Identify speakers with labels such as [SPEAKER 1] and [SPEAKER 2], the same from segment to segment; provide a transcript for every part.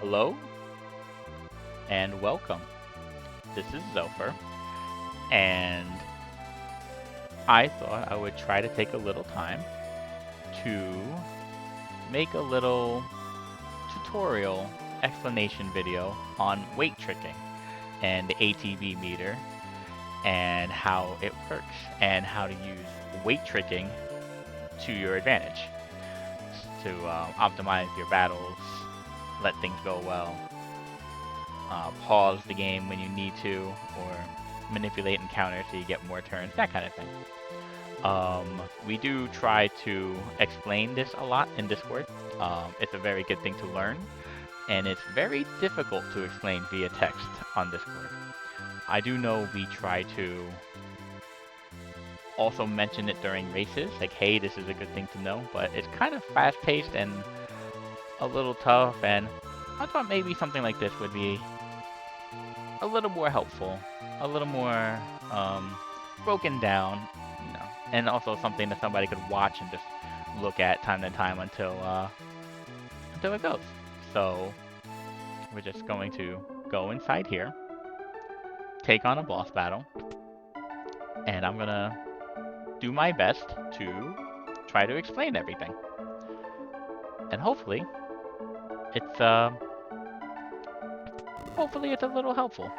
[SPEAKER 1] Hello and welcome. This is Zopher, and I thought I would try to take a little time to make a little tutorial explanation video on weight tricking and the ATB meter and how it works and how to use weight tricking to your advantage to optimize your battles, let things go well, pause the game when you need to, or manipulate and counter so you get more turns, that kind of thing. We do try to explain this a lot in Discord. It's a very good thing to learn, and it's very difficult to explain via text on Discord. I do know we try to also mention it during races, like, hey, this is a good thing to know, but it's kind of fast-paced and a little tough, and I thought maybe something like this would be a little more helpful, a little more broken down, and also something that somebody could watch and just look at time to time until it goes. So we're just going to go inside here, take on a boss battle, and I'm gonna do my best to try to explain everything. And hopefully it's a little helpful.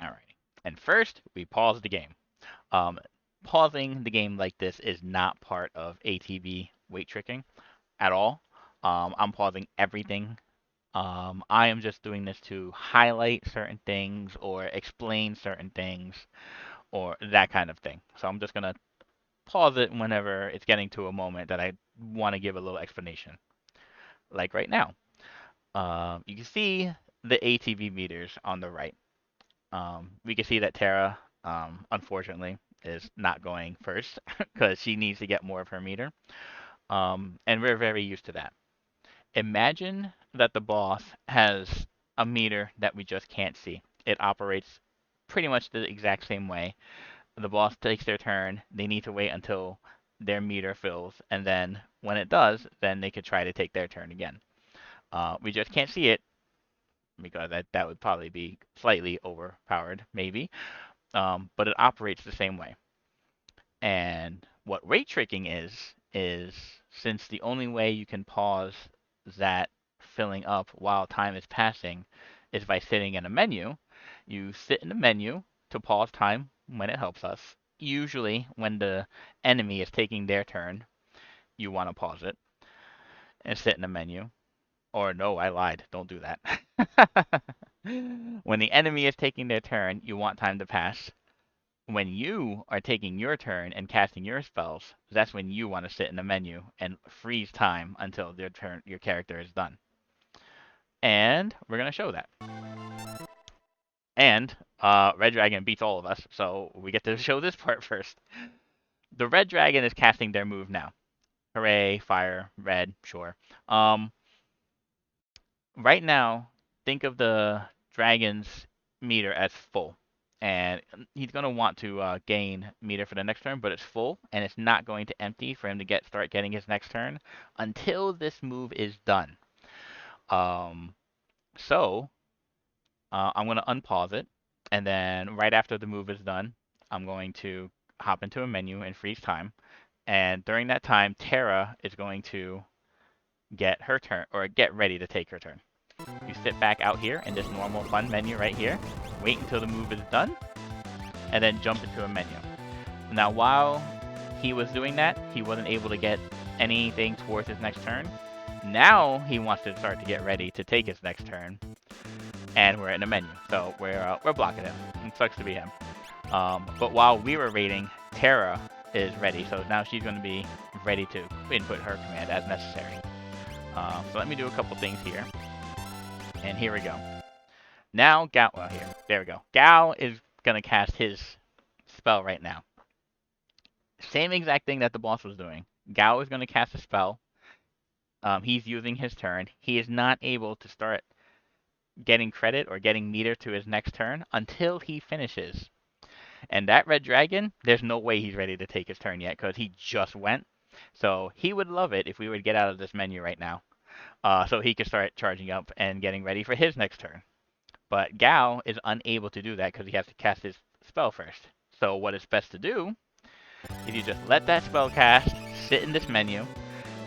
[SPEAKER 1] Alrighty. And first, we pause the game. Pausing the game like this is not part of ATB weight tricking at all. I'm pausing everything. I am just doing this to highlight certain things or explain certain things or that kind of thing. So I'm just going to pause it whenever it's getting to a moment that I want to give a little explanation. Like right now. You can see the ATB meters on the right. We can see that Tara, unfortunately, is not going first because she needs to get more of her meter. And we're very used to that. Imagine that the boss has a meter that we just can't see. It operates pretty much the exact same way. The boss takes their turn, they need to wait until their meter fills, and then when it does, then they could try to take their turn again. We just can't see it because that would probably be slightly overpowered, maybe. But it operates the same way. And what weight tricking is since the only way you can pause that filling up while time is passing is by sitting in a menu, you sit in the menu to pause time when it helps us. Usually, when the enemy is taking their turn, you want to pause it and sit in the menu. Or no, I lied. Don't do that. When the enemy is taking their turn, you want time to pass. When you are taking your turn and casting your spells, that's when you want to sit in the menu and freeze time until your character is done. And we're going to show that. And Red Dragon beats all of us, so we get to show this part first. The Red Dragon is casting their move now. Hooray, fire, red, sure. Right now, think of the dragon's meter as full. And he's going to want to gain meter for the next turn, but it's full, and it's not going to empty for him to start getting his next turn until this move is done. So I'm going to unpause it, and then right after the move is done, I'm going to hop into a menu and freeze time. And during that time, Tara is going to get her turn, or get ready to take her turn. You sit back out here in this normal fun menu right here, wait until the move is done, and then jump into a menu. Now, while he was doing that, he wasn't able to get anything towards his next turn. Now he wants to start to get ready to take his next turn, and we're in a menu, so we're blocking him. It sucks to be him. But while we were raiding, Tara is ready, so now she's going to be ready to input her command as necessary. So let me do a couple things here. And here we go. Now, Gao, well, here, there we go. Gao is going to cast his spell right now. Same exact thing that the boss was doing. Gao is going to cast a spell. He's using his turn. He is not able to start getting credit or getting meter to his next turn until he finishes. And that red dragon, there's no way he's ready to take his turn yet because he just went. So he would love it if we would get out of this menu right now, so he could start charging up and getting ready for his next turn. But Gao is unable to do that because he has to cast his spell first. So what is best to do is you just let that spell cast, sit in this menu,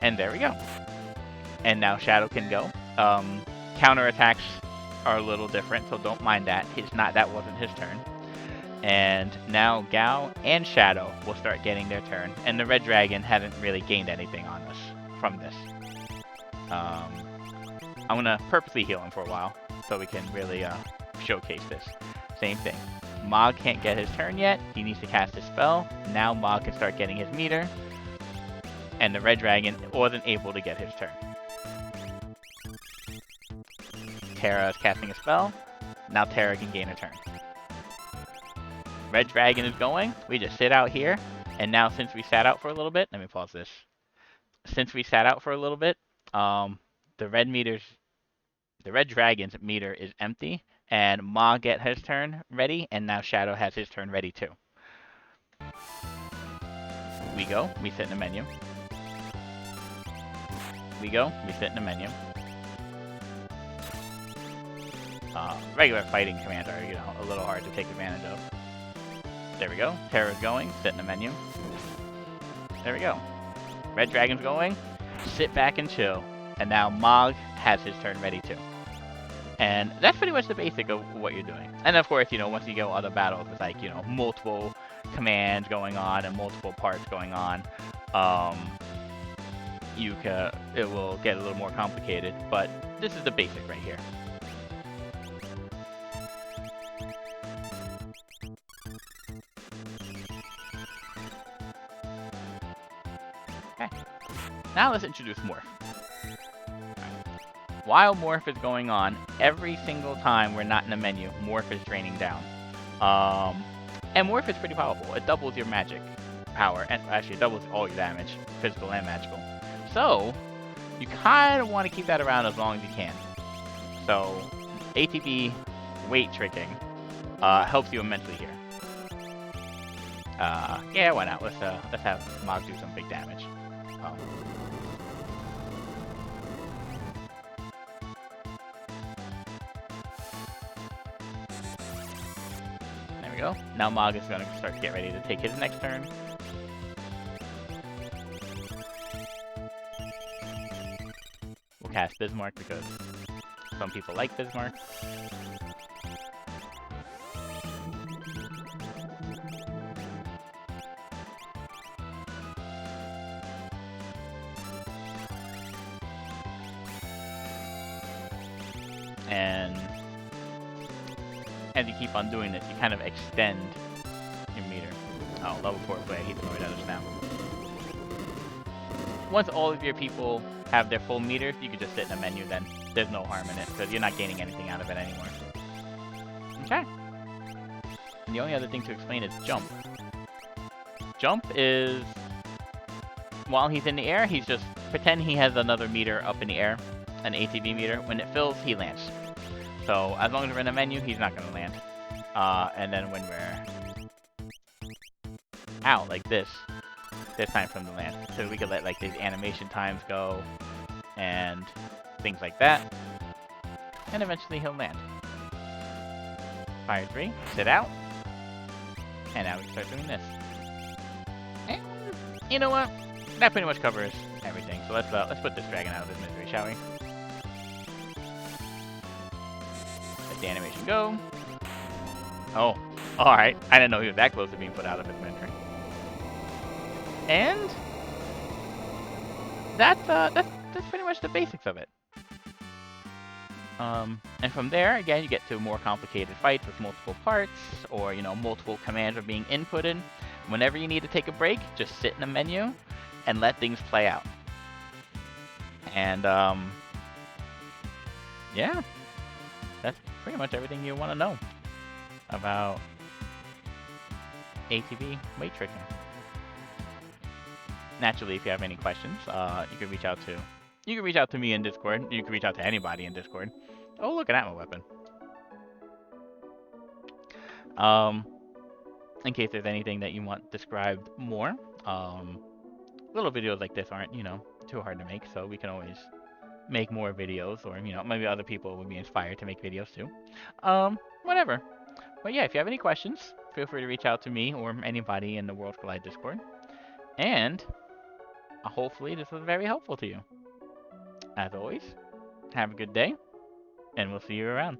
[SPEAKER 1] and there we go. And now Shadow can go. Counter attacks are a little different, so don't mind that. That wasn't his turn. And now Gao and Shadow will start getting their turn. And the red dragon hasn't really gained anything on us from this. I'm gonna purposely heal him for a while so we can really showcase this. Same thing. Mog can't get his turn yet. He needs to cast his spell. Now Mog can start getting his meter. And the red dragon wasn't able to get his turn. Terra is casting a spell. Now Terra can gain a turn. Red dragon is going. We just sit out here. And now since we sat out for a little bit, let me pause this. Since we sat out for a little bit, the red dragon's meter is empty. And Ma get his turn ready, and now Shadow has his turn ready too. We go, we sit in the menu. We go, we sit in the menu. Regular fighting commands are, a little hard to take advantage of. There we go. Terra's going, sit in the menu. There we go. Red dragon's going, sit back and chill. And now Mog has his turn ready too. And that's pretty much the basic of what you're doing. And of course, once you go other battles with multiple commands going on and multiple parts going on, it will get a little more complicated. But this is the basic right here. Okay. Now let's introduce Morph. While Morph is going on, every single time we're not in the menu, Morph is draining down. And Morph is pretty powerful. It doubles your magic power, and actually it doubles all your damage, physical and magical. So, you kind of want to keep that around as long as you can. So, ATB weight tricking helps you immensely here. Yeah, why not? Let's have Mog do some big damage. There we go. Now Mog is going to start to get ready to take his next turn. We'll cast Bismarck because some people like Bismarck. And as you keep on doing this, you kind of extend your meter. Oh, level 4 play, I hate to throw it at us now. Once all of your people have their full meters, you can just sit in the menu then. There's no harm in it, because you're not gaining anything out of it anymore. Okay. And the only other thing to explain is jump. Jump is, while he's in the air, he's just, pretend he has another meter up in the air, an ATB meter. When it fills, he lands. So as long as we're in the menu, he's not going to land. And then when we're out like this, there's time for him to land. So we could let like these animation times go and things like that. And eventually he'll land. Fire 3, sit out. And now we can start doing this. And you know what? That pretty much covers everything. So let's put this dragon out of his misery, shall we? Let the animation go. Oh, alright. I didn't know he was that close to being put out of his misery. And that's pretty much the basics of it. And from there, again, you get to more complicated fights with multiple parts, or multiple commands are being inputted. Whenever you need to take a break, just sit in the menu and let things play out. And yeah, that's pretty much everything you want to know about ATB weight tricking. Naturally, if you have any questions, you can reach out to me in Discord. You can reach out to anybody in Discord. Oh, look at that, my weapon. Um, in case there's anything that you want described more, little videos like this aren't, too hard to make, so we can always make more videos, or, maybe other people would be inspired to make videos too. Whatever. But yeah, if you have any questions, feel free to reach out to me or anybody in the Worlds Collide Discord. And hopefully this was very helpful to you. As always, have a good day, and we'll see you around.